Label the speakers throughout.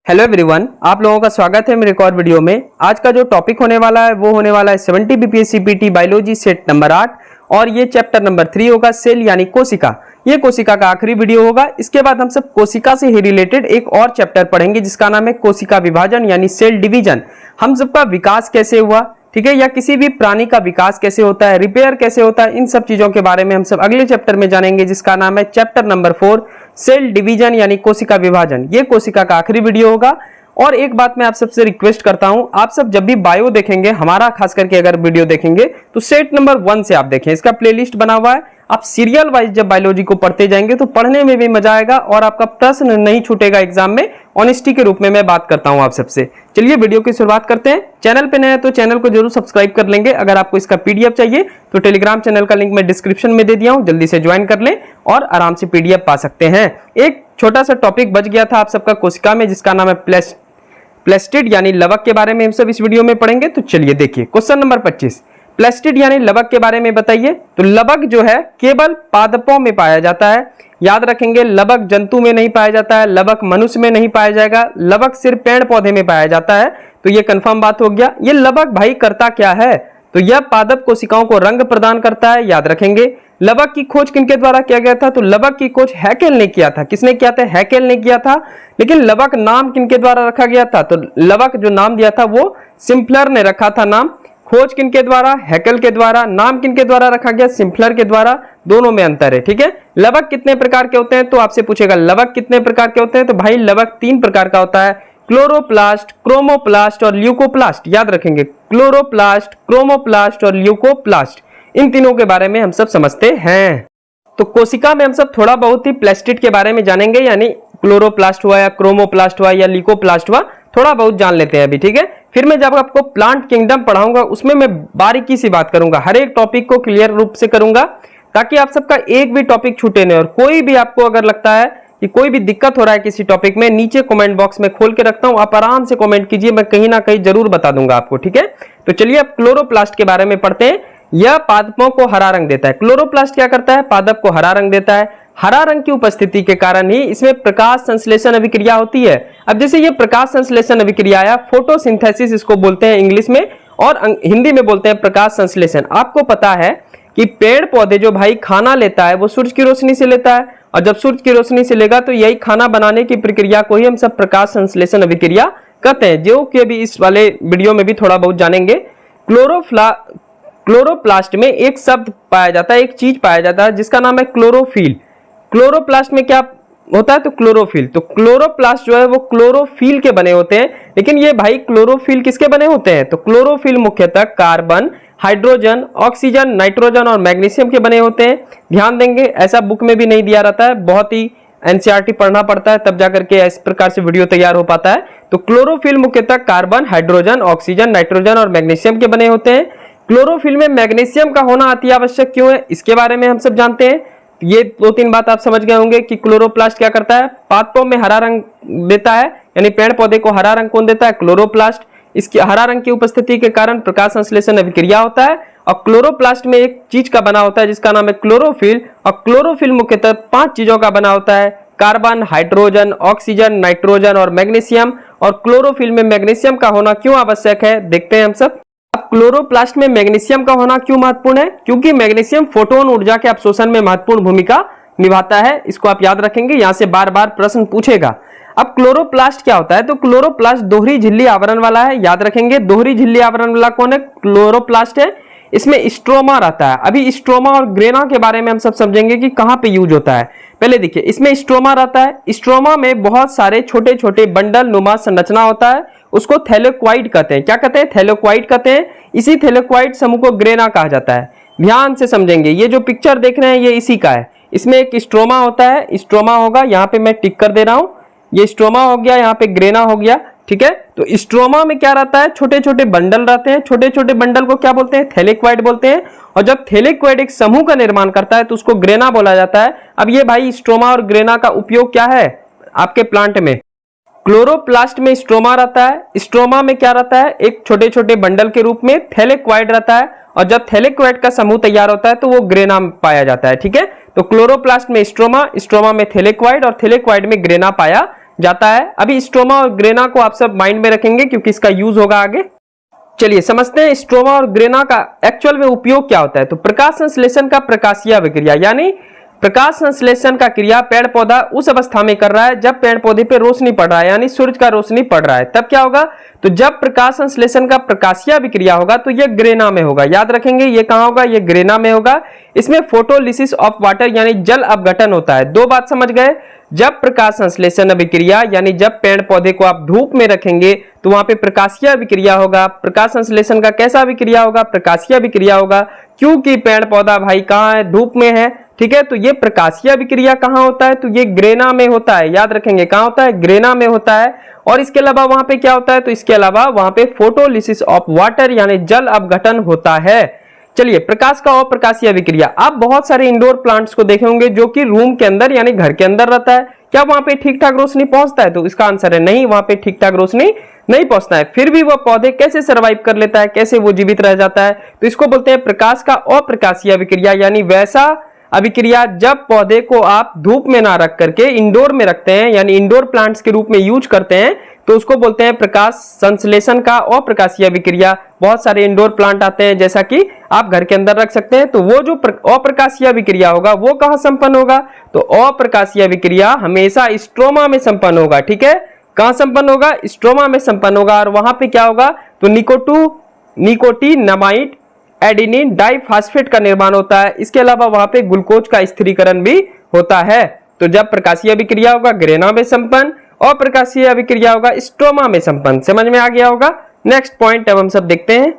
Speaker 1: Hello everyone, आप लोगों का स्वागत है मेरे एक और वीडियो में। आज का जो टॉपिक होने वाला है वो होने वाला है 70 BPS CPT biology set number 8 और ये चैप्टर नंबर 3 होगा, सेल यानी कोशिका। ये कोशिका का आखिरी वीडियो होगा। इसके बाद हम सब कोशिका से ही रिलेटेड एक और चैप्टर पढ़ेंगे जिसका नाम है कोशिका विभाजन यानी सेल डिवीजन। हम सबका विकास कैसे हुआ, ठीक है, या किसी भी प्राणी का विकास कैसे होता है, रिपेयर कैसे होता है, इन सब चीजों के बारे में हम सब अगले चैप्टर में जानेंगे जिसका नाम है चैप्टर नंबर 4 सेल डिवीजन यानी कोशिका विभाजन। ये कोशिका का आखिरी वीडियो होगा। और एक बात मैं आप सबसे रिक्वेस्ट करता हूं, आप सब जब भी बायो देखेंगे, हमारा खास करके अगर वीडियो देखेंगे तो सेट नंबर 1 से आप देखें। इसका प्लेलिस्ट बना हुआ है। आप सीरियल वाइज जब बायोलॉजी को पढ़ते जाएंगे तो पढ़ने में भी मजा आएगा और आपका प्रश्न नहीं छूटेगा एग्जाम में। ऑनेस्टी के रूप में मैं बात करता हूं आप सबसे। चलिए वीडियो की शुरुआत करते हैं। चैनल पे नए हैं तो चैनल को जरूर सब्सक्राइब कर लेंगे। अगर आपको इसका पीडीएफ चाहिए तो टेलीग्राम चैनल का लिंक मैं डिस्क्रिप्शन में दे दिया हूं, जल्दी से ज्वाइन कर लें और आराम से पीडीएफ पा सकते हैं। एक छोटा सा टॉपिक बच गया था आप सबका कोशिका में जिसका नाम है प्लेस्टिड यानी लवक के बारे में हम सब इस वीडियो में पढ़ेंगे। तो चलिए देखिए क्वेश्चन नंबर 25, प्लेस्टिड यानी लवक के बारे में बताइए। तो लवक जो है केवल पादपों में पाया जाता है। याद रखेंगे, लवक जंतु में नहीं पाया जाता है, लवक मनुष्य में नहीं पाया जाएगा, लवक सिर्फ पेड़ पौधे में पाया जाता है। तो ये कंफर्म बात हो गया। ये लवक भाई करता क्या है, तो यह पादप कोशिकाओं को रंग प्रदान करता है। याद रखेंगे, लवक की खोज किनके द्वारा किया गया था, तो लवक की खोज हैकेल ने किया था। किसने किया था, हैकेल ने किया था। लेकिन लवक नाम किनके द्वारा रखा गया था, तो लवक जो नाम दिया था वो सिम्पलर ने रखा था नाम। खोज किनके द्वारा, हैकेल के द्वारा। नाम किनके द्वारा रखा गया, सिम्पलर के द्वारा। दोनों में अंतर है, ठीक है। लवक कितने प्रकार के होते हैं, तो आपसे पूछेगा लवक कितने प्रकार के होते हैं। तो भाई लवक 3 प्रकार का होता है, क्लोरोप्लास्ट, क्रोमोप्लास्ट और ल्यूकोप्लास्ट। याद रखेंगे, क्लोरोप्लास्ट, क्रोमोप्लास्ट और ल्यूकोप्लास्ट, इन तीनों के बारे में हम सब समझते हैं। तो कोशिका में हम सब थोड़ा बहुत ही प्लास्टिड के बारे में जानेंगे, यानी क्लोरोप्लास्ट हुआ या क्रोमोप्लास्ट हुआ या ल्यूकोप्लास्ट हुआ, थोड़ा बहुत जान लेते हैं अभी, ठीक है। फिर मैं जब आपको प्लांट किंगडम पढ़ाऊंगा उसमें मैं बारीकी से बात करूंगा, हर एक टॉपिक को क्लियर रूप से करूंगा ताकि आप सबका एक भी टॉपिक छूटे नहीं। और कोई भी आपको अगर लगता है कि कोई भी दिक्कत हो रहा है किसी टॉपिक में, नीचे कमेंट बॉक्स में खोल के रखता हूं, आप आराम से कमेंट कीजिए, मैं कहीं ना कहीं जरूर बता दूंगा आपको, ठीक है। तो चलिए अब क्लोरोप्लास्ट के बारे में पढ़ते हैं। यह पादपों को हरा रंग देता है। क्लोरोप्लास्ट क्या करता है, पादप को हरा रंग देता है। हरा रंग की उपस्थिति के कारण ही इसमें प्रकाश संश्लेषण अभिक्रिया होती है। अब जैसे ये प्रकाश संश्लेषण अभिक्रिया आया, फोटोसिंथेसिस इसको बोलते हैं इंग्लिश में, और हिंदी में बोलते हैं प्रकाश संश्लेषण। आपको पता है कि पेड़ पौधे जो भाई खाना लेता है वो सूरज की रोशनी से लेता है, और जब सूरज की रोशनी से लेगा तो यही खाना बनाने की प्रक्रिया को ही हम सब प्रकाश संश्लेषण अभिक्रिया कहते हैं, जो कि अभी इस वाले वीडियो में भी थोड़ा बहुत जानेंगे। क्लोरोप्लास्ट में एक शब्द पाया जाता है, एक चीज पाया जाता है जिसका नाम है क्लोरोफिल। क्लोरोप्लास्ट में क्या होता है, तो क्लोरोफिल। तो क्लोरोप्लास्ट जो है वो क्लोरोफिल के बने होते हैं। लेकिन ये भाई क्लोरोफिल किसके बने होते हैं, तो क्लोरोफिल मुख्यतः कार्बन, हाइड्रोजन, ऑक्सीजन, नाइट्रोजन और मैग्नीशियम के बने होते हैं। ध्यान देंगे, ऐसा बुक में भी नहीं दिया रहता है, बहुत ही एनसीईआरटी पढ़ना पड़ता है तब जाकर के इस प्रकार से वीडियो तैयार हो पाता है। तो क्लोरोफिल मुख्यतः कार्बन, हाइड्रोजन, ऑक्सीजन, नाइट्रोजन और मैग्नीशियम के बने होते हैं। क्लोरोफिल में मैग्नीशियम का होना अति आवश्यक क्यों है, इसके बारे में हम सब जानते हैं। ये 2-3 बात आप समझ गए होंगे कि क्लोरोप्लास्ट क्या करता है, पादपों में हरा रंग देता है, यानी पेड़ पौधे को हरा रंग कौन देता है, क्लोरोप्लास्ट। इसकी हरा रंग की उपस्थिति के कारण प्रकाश संश्लेषण अभिक्रिया होता है। और क्लोरोप्लास्ट में एक चीज का बना होता है जिसका नाम है क्लोरोफिल, और क्लोरोफिल मुख्यतः 5 चीजों का बना होता है, कार्बन, हाइड्रोजन, ऑक्सीजन, नाइट्रोजन और मैग्नीशियम। और क्लोरोफिल में मैग्नीशियम का होना क्यों आवश्यक है, देखते हैं हम सब। अब क्लोरोप्लास्ट में मैग्नीशियम का होना क्यों महत्वपूर्ण है, क्योंकि मैग्नीशियम फोटोन ऊर्जा के अवशोषण में महत्वपूर्ण भूमिका निभाता है। इसको आप याद रखेंगे, यहां से बार बार प्रश्न पूछेगा। अब क्लोरोप्लास्ट क्या होता है, तो क्लोरोप्लास्ट दोहरी झिल्ली आवरण वाला है। याद रखेंगे, दोहरी झिल्ली आवरण वाला कौन है, क्लोरोप्लास्ट है। इसमें स्ट्रोमा रहता है। अभी स्ट्रोमा और ग्रेना के बारे में हम सब समझेंगे कि कहां पे यूज होता है। पहले देखिए, इसमें स्ट्रोमा रहता है। स्ट्रोमा में बहुत सारे छोटे छोटे बंडल नुमा संरचना होता है, उसको थैलेक्वाइड कहते हैं। क्या कहते हैं, थैलेक्वाइड कहते हैं। इसी थैलेक्वाइड समूह को ग्रेना कहा जाता है। ध्यान से समझेंगे, ये जो पिक्चर देख रहे हैं ये इसी का है। इसमें एक स्ट्रोमा होता है, स्ट्रोमा होगा, यहाँ पे मैं टिक कर दे रहा हूं, ये स्ट्रोमा हो गया, यहाँ पे ग्रेना हो गया, ठीक है। तो स्ट्रोमा में क्या रहता है, छोटे छोटे बंडल रहते हैं। छोटे छोटे बंडल को क्या बोलते हैं, थैलेक्वाइड बोलते हैं। और जब थैलेक्वाइड एक समूह का निर्माण करता है तो उसको ग्रेना बोला जाता है। अब ये भाई स्ट्रोमा और ग्रेना का उपयोग क्या है आपके प्लांट में, क्लोरोप्लास्ट में स्ट्रोमा रहता है। स्ट्रोमा में क्या रहता है, एक छोटे छोटे बंडल के रूप में थैलेक्वाइड रहता है, और जब थैलेक्वाइड का समूह तैयार होता है तो वो ग्रेना पाया जाता है, ठीक है। तो क्लोरोप्लास्ट में स्ट्रोमा, स्ट्रोमा में थैलेक्वाइड और थैलेक्वाइड में ग्रेना पाया जाता है। अभी स्ट्रोमा और ग्रेना को आप सब माइंड में रखेंगे क्योंकि इसका यूज होगा आगे। चलिए समझते हैं स्ट्रोमा और ग्रेना का एक्चुअल में उपयोग क्या होता है। तो प्रकाश संश्लेषण का प्रकाशीय अभिक्रिया, यानी प्रकाश संश्लेषण का क्रिया पेड़ पौधा उस अवस्था में कर रहा है जब पेड़ पौधे पे रोशनी पड़ रहा है, यानी सूरज का रोशनी पड़ रहा है, तब क्या होगा, तो जब प्रकाश संश्लेषण का प्रकाशीय अभिक्रिया होगा तो ये ग्रेना में होगा। याद रखेंगे ये कहां होगा, ये ग्रेना में होगा। इसमें फोटोलिसिस ऑफ वाटर यानी जल अपघटन होता है। दो बात समझ गए, जब प्रकाश संश्लेषण अभिक्रिया यानी जब पेड़ पौधे को आप धूप में रखेंगे तो वहां पे प्रकाशीय अभिक्रिया होगा। प्रकाश संश्लेषण का कैसा अभिक्रिया होगा, प्रकाशीय अभिक्रिया होगा, क्योंकि पेड़ पौधा भाई कहां है, धूप में है, ठीक है। तो ये प्रकाशीय अभिक्रिया कहां होता है, तो ये ग्रेना में होता है। याद रखेंगे कहां होता है, ग्रेना में होता है। और इसके अलावा वहां पे क्या होता है, तो इसके अलावा वहां पे फोटोलिसिस ऑफ वाटर यानी जल अपघटन होता है। चलिए प्रकाश का अप्रकाशीय अभिक्रिया, आप बहुत सारे इंडोर प्लांट्स को देखे होंगे जो कि रूम के अंदर यानी घर के अंदर रहता है, क्या वहां पे ठीक ठाक रोशनी पहुंचता है, तो इसका आंसर है नहीं, वहां पे ठीक ठाक रोशनी नहीं पहुंचता है। फिर भी वह पौधे कैसे सरवाइव कर लेता है, कैसे वो जीवित रह जाता है, तो इसको बोलते हैं प्रकाश का अप्रकाशीय अभिक्रिया, यानी वैसा अभिक्रिया जब पौधे को आप धूप में ना रख करके इंडोर में रखते हैं, यानी इंडोर प्लांट्स के रूप में यूज करते हैं, तो उसको बोलते हैं प्रकाश संश्लेषण का अप्रकाशीय अभिक्रिया। बहुत सारे इंडोर प्लांट आते हैं जैसा कि आप घर के अंदर रख सकते हैं, तो वो जो अप्रकाशीय अभिक्रिया होगा वो कहां संपन्न होगा, तो अप्रकाशीय अभिक्रिया हमेशा स्ट्रोमा में संपन्न होगा, ठीक है। कहां संपन्न होगा, स्ट्रोमा में संपन्न होगा। और वहां पे क्या होगा, तो निकोटिनामाइड एडेनिन डाइफॉस्फेट का निर्माण होता है। इसके अलावा वहां पे ग्लूकोज का स्थिरीकरण भी होता है। तो जब प्रकाशीय अभिक्रिया होगा ग्रेना में संपन्न, और प्रकाशीय अभिक्रिया होगा स्ट्रोमा में संपन्न। समझ में आ गया होगा। नेक्स्ट पॉइंट अब हम सब देखते हैं,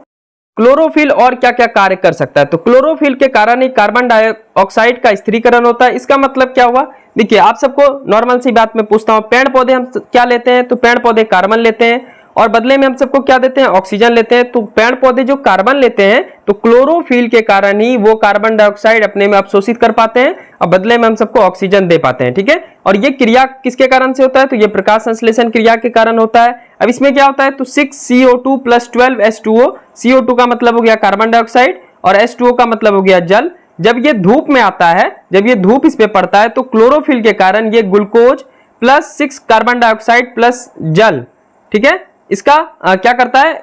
Speaker 1: क्लोरोफिल और क्या क्या कार्य कर सकता है। तो क्लोरोफिल के कारण ही कार्बन डाइऑक्साइड का स्थिरीकरण होता है। इसका मतलब क्या हुआ, देखिए आप सबको नॉर्मल सी बात में पूछता हूं, पेड़ पौधे हम क्या लेते हैं, तो पेड़ पौधे कार्बन लेते हैं और बदले में हम सबको क्या देते हैं, ऑक्सीजन लेते हैं। तो पेड़ पौधे जो कार्बन लेते हैं तो क्लोरोफिल के कारण ही वो कार्बन डाइऑक्साइड अपने में अवशोषित कर पाते हैं और बदले में हम सबको ऑक्सीजन दे पाते हैं, ठीक है। और ये क्रिया किसके कारण से होता है, तो ये प्रकाश संश्लेषण क्रिया के कारण होता है। अब इसमें क्या होता है, तो 6CO2 + 12H2O, CO2 का मतलब हो गया कार्बन डाइऑक्साइड और H2O का मतलब हो गया जल। जब ये धूप में आता है, जब ये धूप इस पे पड़ता है तो क्लोरोफिल के कारण ये glucose plus 6 carbon dioxide plus जल, ठीक है, इसका क्या करता है,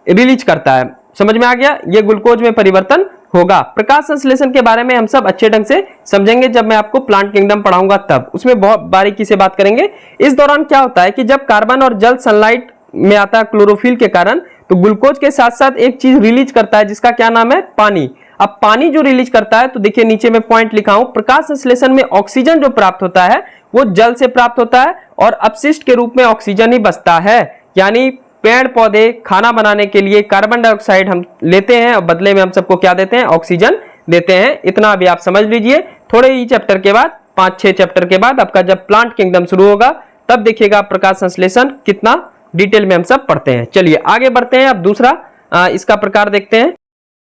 Speaker 1: रिलीज करता है। समझ में आ गया, ये ग्लूकोज में परिवर्तन होगा। प्रकाश संश्लेषण के बारे में हम सब अच्छे ढंग से समझेंगे जब मैं आपको प्लांट किंगडम पढ़ाऊंगा, तब उसमें बहुत बारीकी से बात करेंगे। इस दौरान क्या होता है कि जब कार्बन और जल सनलाइट में आता है क्लोरोफिल के कारण, तो ग्लूकोज के साथ साथ एक चीज रिलीज करता है जिसका क्या नाम है, पानी। अब पानी जो रिलीज करता है, तो देखिए नीचे में पॉइंट लिखा हूं, प्रकाश संश्लेषण में ऑक्सीजन जो प्राप्त होता है वो जल से प्राप्त होता है और अपशिष्ट के रूप में ऑक्सीजन ही बचता है। यानी पेड़ पौधे खाना बनाने के लिए कार्बन डाइऑक्साइड हम लेते हैं और बदले में हम सबको क्या देते हैं, ऑक्सीजन देते हैं। इतना भी आप समझ लीजिए। थोड़े ही चैप्टर के बाद, 5-6 चैप्टर के बाद आपका जब प्लांट किंगडम शुरू होगा तब देखिएगा प्रकाश संश्लेषण कितना डिटेल में हम सब पढ़ते हैं। चलिए आगे बढ़ते हैं। अब दूसरा इसका प्रकार देखते हैं।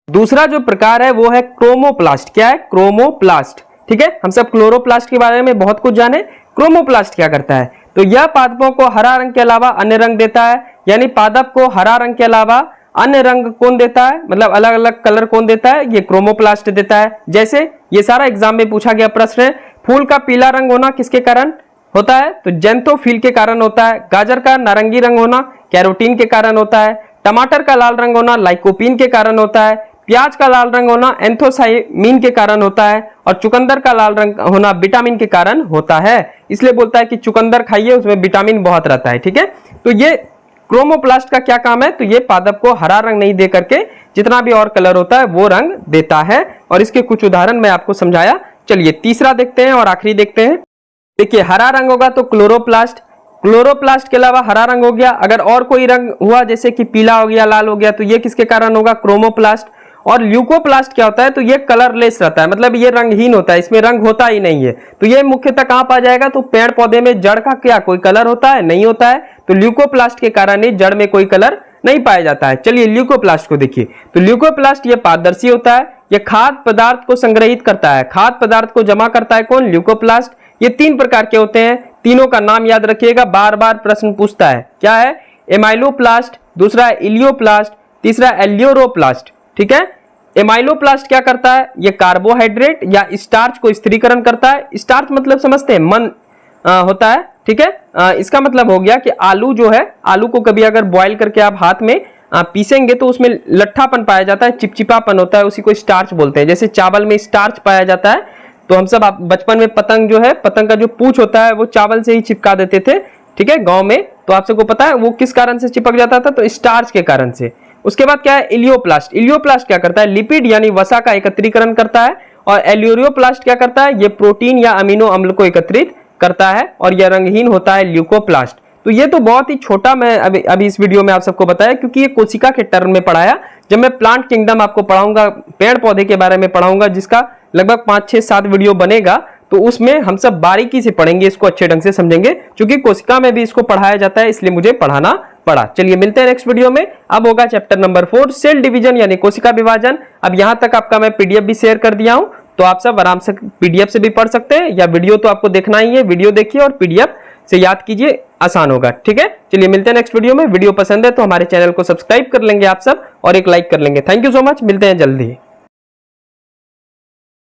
Speaker 1: दूसरा जो प्रकार है वो है क्रोमोप्लास्ट। क्या है, क्रोमोप्लास्ट, ठीक है। हम सब क्लोरोप्लास्ट के बारे में बहुत कुछ जाने, क्रोमोप्लास्ट क्या करता है, तो यह पादपों को हरा रंग के अलावा अन्य रंग देता है। यानी पादप को हरा रंग के अलावा अन्य रंग कौन देता है, मतलब अलग अलग कलर कौन देता है, ये क्रोमोप्लास्ट देता है। जैसे ये सारा एग्जाम में पूछा गया प्रश्न है, फूल का पीला रंग होना किसके कारण होता है, तो जेंथोफिल के कारण होता है। गाजर का नारंगी रंग होना कैरोटीन के कारण होता है। टमाटर का लाल रंग होना लाइकोपीन के कारण होता है। प्याज का लाल रंग होना एंथोसाइमिन के कारण होता है और चुकंदर का लाल रंग होना विटामिन के कारण होता है। इसलिए बोलता है कि चुकंदर खाइए, उसमें विटामिन बहुत रहता है, ठीक है। तो ये क्रोमोप्लास्ट का क्या काम है, तो ये पादप को हरा रंग नहीं दे करके जितना भी और कलर होता है वो रंग देता है। और इसके कुछ उदाहरण मैं आपको समझाया। चलिए तीसरा देखते हैं और आखिरी देखते हैं। देखिए हरा रंग होगा तो क्लोरोप्लास्ट, क्लोरोप्लास्ट के अलावा हरा रंग हो गया। अगर और कोई रंग हुआ जैसे कि पीला हो गया, लाल हो गया, तो ये किसके कारण होगा, क्रोमोप्लास्ट। और ल्यूकोप्लास्ट क्या होता है, तो ये कलरलेस रहता है, मतलब ये रंगहीन होता है, इसमें रंग होता ही नहीं है। तो ये मुख्यतः कहां पा जाएगा, तो पेड़ पौधे में जड़ का क्या कोई कलर होता है, नहीं होता है। तो ल्यूकोप्लास्ट के कारण ही जड़ में कोई कलर नहीं पाया जाता है। चलिए ल्यूकोप्लास्ट को देखिए। तो ल्यूकोप्लास्ट ये पारदर्शी होता है, ये खाद्य पदार्थ को संग्रहित करता है, खाद्य पदार्थ को जमा करता है कौन, ल्यूकोप्लास्ट। ये 3 प्रकार के होते हैं, तीनों का नाम याद रखिएगा, बार बार प्रश्न पूछता है। क्या है, एमाइलोप्लास्ट, दूसरा है इलियोप्लास्ट, तीसरा एल्यूरोप्लास्ट, ठीक है। एमाइलोप्लास्ट क्या करता है, ये कार्बोहाइड्रेट या स्टार्च को स्थिरीकरण करता है। स्टार्च मतलब समझते हैं होता है, ठीक है। इसका मतलब हो गया कि आलू जो है, आलू को कभी अगर बॉईल करके आप हाथ में पीसेंगे तो उसमें लट्ठापन पाया जाता है, चिपचिपापन होता है, उसी को स्टार्च बोलते हैं। जैसे चावल में स्टार्च पाया जाता है, तो हम सब बचपन में पतंग जो है, पतंग का जो पूंछ होता है वो चावल से ही चिपका देते थे, ठीक है, गांव में। तो आप सबको पता है वो किस कारण से चिपक जाता था, तो स्टार्च के कारण से। उसके बाद क्या है, इलियोप्लास्ट। इलियोप्लास्ट क्या करता है, लिपिड यानी वसा का एकत्रीकरण करता है। और एल्यूरियोप्लास्ट क्या करता है, ये प्रोटीन या अमीनो अम्ल को एकत्रित करता है। और यह रंगहीन होता है ल्यूकोप्लास्ट। तो ये तो बहुत ही छोटा मैं अभी इस वीडियो में आप सबको बताया, क्योंकि ये कोशिका के टर्म में पढ़ाया। जब मैं प्लांट किंगडम आपको पढ़ाऊंगा, पेड़ पौधे के बारे में पढ़ाऊंगा, जिसका लगभग 5, 6, 7 वीडियो बनेगा, तो उसमें हम सब बारीकी से पढ़ेंगे, इसको अच्छे ढंग से समझेंगे। क्योंकि कोशिका में भी इसको पढ़ाया जाता है, इसलिए मुझे पढ़ाना पड़ा। चलिए मिलते हैं नेक्स्ट वीडियो में। अब होगा चैप्टर नंबर 4, सेल डिवीजन यानी कोशिका विभाजन। अब यहां तक आपका मैं पीडीएफ भी शेयर कर दिया हूं, तो आप सब आराम से पीडीएफ से भी पढ़ सकते हैं, या वीडियो तो आपको देखना ही है, वीडियो देखिए और पीडीएफ से याद कीजिए, आसान होगा, ठीक है। चलिए मिलते हैं नेक्स्ट वीडियो में। वीडियो पसंद है तो हमारे चैनल को सब्सक्राइब कर लेंगे आप सब, और एक लाइक कर लेंगे। थैंक यू सो मच, मिलते हैं जल्दी।